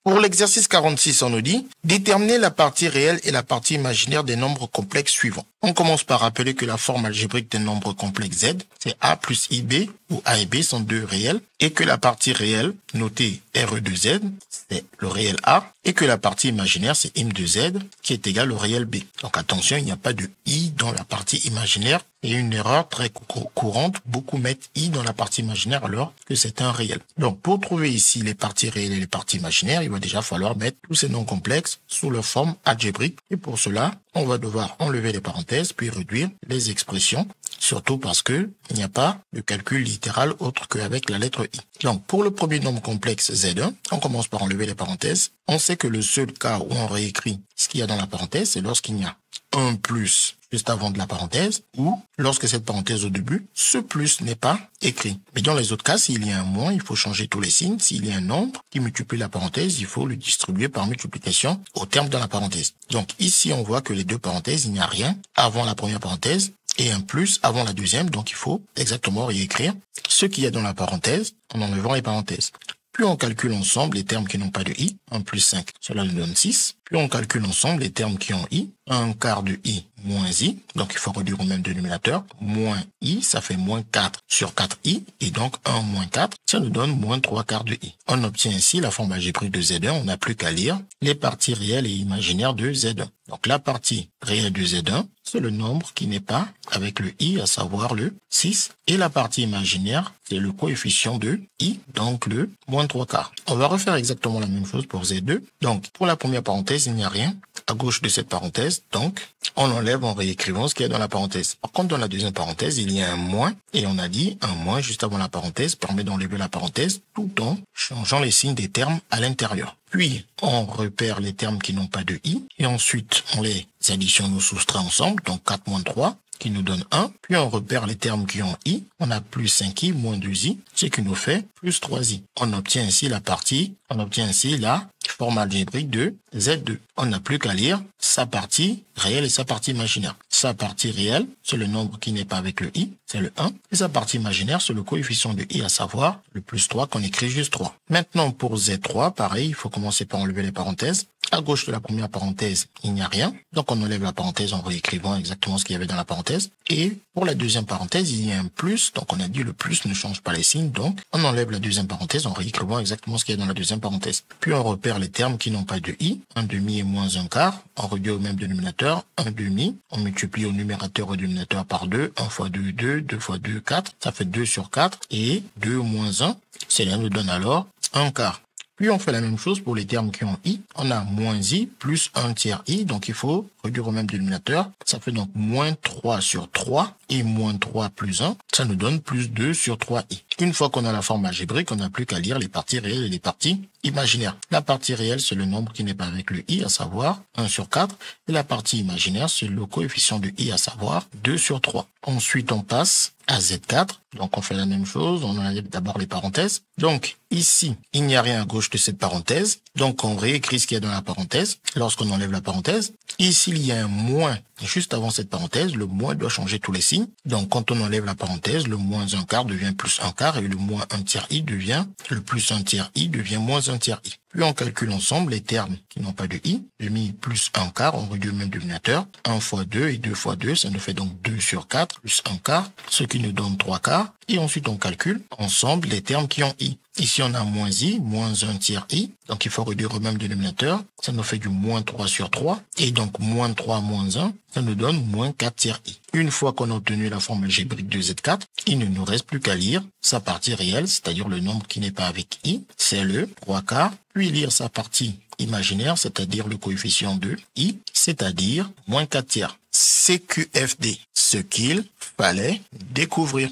Pour l'exercice 46, on nous dit déterminer la partie réelle et la partie imaginaire des nombres complexes suivants. On commence par rappeler que la forme algébrique d'un nombre complexe Z, c'est A plus IB, où A et B sont deux réels, et que la partie réelle, notée RE de Z, c'est le réel A, et que la partie imaginaire, c'est IM de Z, qui est égal au réel B. Donc attention, il n'y a pas de I dans la partie imaginaire, et une erreur très courante, beaucoup mettent I dans la partie imaginaire alors que c'est un réel. Donc pour trouver ici les parties réelles et les parties imaginaires, il va déjà falloir mettre tous ces noms complexes sous leur forme algébrique, et pour cela, on va devoir enlever les parenthèses, puis réduire les expressions, surtout parce que il n'y a pas de calcul littéral autre qu'avec la lettre I. Donc, pour le premier nombre complexe Z1, on commence par enlever les parenthèses. On sait que le seul cas où on réécrit ce qu'il y a dans la parenthèse, c'est lorsqu'il y a un plus juste avant de la parenthèse, ou lorsque cette parenthèse au début, ce plus n'est pas écrit. Mais dans les autres cas, s'il y a un moins, il faut changer tous les signes. S'il y a un nombre qui multiplie la parenthèse, il faut le distribuer par multiplication au terme de la parenthèse. Donc ici, on voit que les deux parenthèses, il n'y a rien avant la première parenthèse et un plus avant la deuxième. Donc il faut exactement réécrire ce qu'il y a dans la parenthèse en enlevant les parenthèses. Puis on calcule ensemble les termes qui n'ont pas de I, 1 plus 5, cela nous donne 6. Puis on calcule ensemble les termes qui ont I, 1 quart de I moins I, donc il faut réduire au même dénominateur, moins I, ça fait moins 4 sur 4I, et donc 1 moins 4, ça nous donne moins 3 quarts de I. On obtient ainsi la forme algébrique de Z1, on n'a plus qu'à lire les parties réelles et imaginaires de Z1. Donc la partie réelle de Z1, c'est le nombre qui n'est pas avec le I, à savoir le 6, et la partie imaginaire, c'est le coefficient de I, donc le moins 3 quarts. On va refaire exactement la même chose pour Z2. Donc pour la première parenthèse, il n'y a rien à gauche de cette parenthèse, donc on enlève en réécrivant ce qu'il y a dans la parenthèse. Par contre, dans la deuxième parenthèse, il y a un moins, et on a dit un moins juste avant la parenthèse permet d'enlever la parenthèse tout en changeant les signes des termes à l'intérieur. Puis, on repère les termes qui n'ont pas de I, et ensuite, on les additionne ou soustrait ensemble, donc 4 moins 3, qui nous donne 1. Puis, on repère les termes qui ont I, on a plus 5I moins 2I, ce qui nous fait plus 3I. On obtient ainsi la forme algébrique de Z2. On n'a plus qu'à lire sa partie réelle et sa partie imaginaire. Sa partie réelle, c'est le nombre qui n'est pas avec le I, c'est le 1. Et sa partie imaginaire, c'est le coefficient de I, à savoir le plus 3 qu'on écrit juste 3. Maintenant, pour Z3, pareil, il faut commencer par enlever les parenthèses. À gauche de la première parenthèse, il n'y a rien. Donc, on enlève la parenthèse en réécrivant exactement ce qu'il y avait dans la parenthèse. Et pour la deuxième parenthèse, il y a un plus. Donc, on a dit le plus ne change pas les signes. Donc, on enlève la deuxième parenthèse en réécrivant exactement ce qu'il y a dans la deuxième parenthèse. Puis, on repère les termes qui n'ont pas de I. 1 demi et moins 1 quart. On réduit au même dénominateur. 1 demi. On multiplie au numérateur et au dénominateur par 2. 1 fois 2, 2. 2 fois 2, 4. Ça fait 2 sur 4. Et 2 moins 1. Cela nous donne alors 1 quart. Puis on fait la même chose pour les termes qui ont I. On a moins I plus 1 tiers I. Donc il faut réduire au même dénominateur. Ça fait donc moins 3 sur 3 et moins 3 plus 1. Ça nous donne plus 2 sur 3i. Une fois qu'on a la forme algébrique, on n'a plus qu'à lire les parties réelles et les parties imaginaires. La partie réelle, c'est le nombre qui n'est pas avec le i, à savoir 1 sur 4. Et la partie imaginaire, c'est le coefficient de i, à savoir 2 sur 3. Ensuite, on passe à Z4. Donc, on fait la même chose. On enlève d'abord les parenthèses. Donc, ici, il n'y a rien à gauche de cette parenthèse. Donc, on réécrit ce qu'il y a dans la parenthèse. Lorsqu'on enlève la parenthèse, ici, il y a un moins. Juste avant cette parenthèse, le moins doit changer tous les signes. Donc, quand on enlève la parenthèse, le moins 1 quart devient plus 1 quart et le moins 1 tiers i devient, le plus 1 tiers i devient moins 1 tiers i. Puis on calcule ensemble les termes qui n'ont pas de i. Demi plus 1 quart, on réduit au même dénominateur. 1 fois 2 et 2 fois 2, ça nous fait donc 2 sur 4 plus 1 quart, ce qui nous donne 3 quarts. Et ensuite, on calcule ensemble les termes qui ont i. Ici, on a moins i, moins 1 tiers i. Donc, il faut réduire au même dénominateur. Ça nous fait du moins 3 sur 3. Et donc, moins 3 moins 1, ça nous donne moins 4 tiers i. Une fois qu'on a obtenu la forme algébrique de Z4, il ne nous reste plus qu'à lire sa partie réelle, c'est-à-dire le nombre qui n'est pas avec i, c'est le 3 quarts. Puis lire sa partie imaginaire, c'est-à-dire le coefficient de i, c'est-à-dire moins 4 tiers. CQFD, ce qu'il fallait découvrir.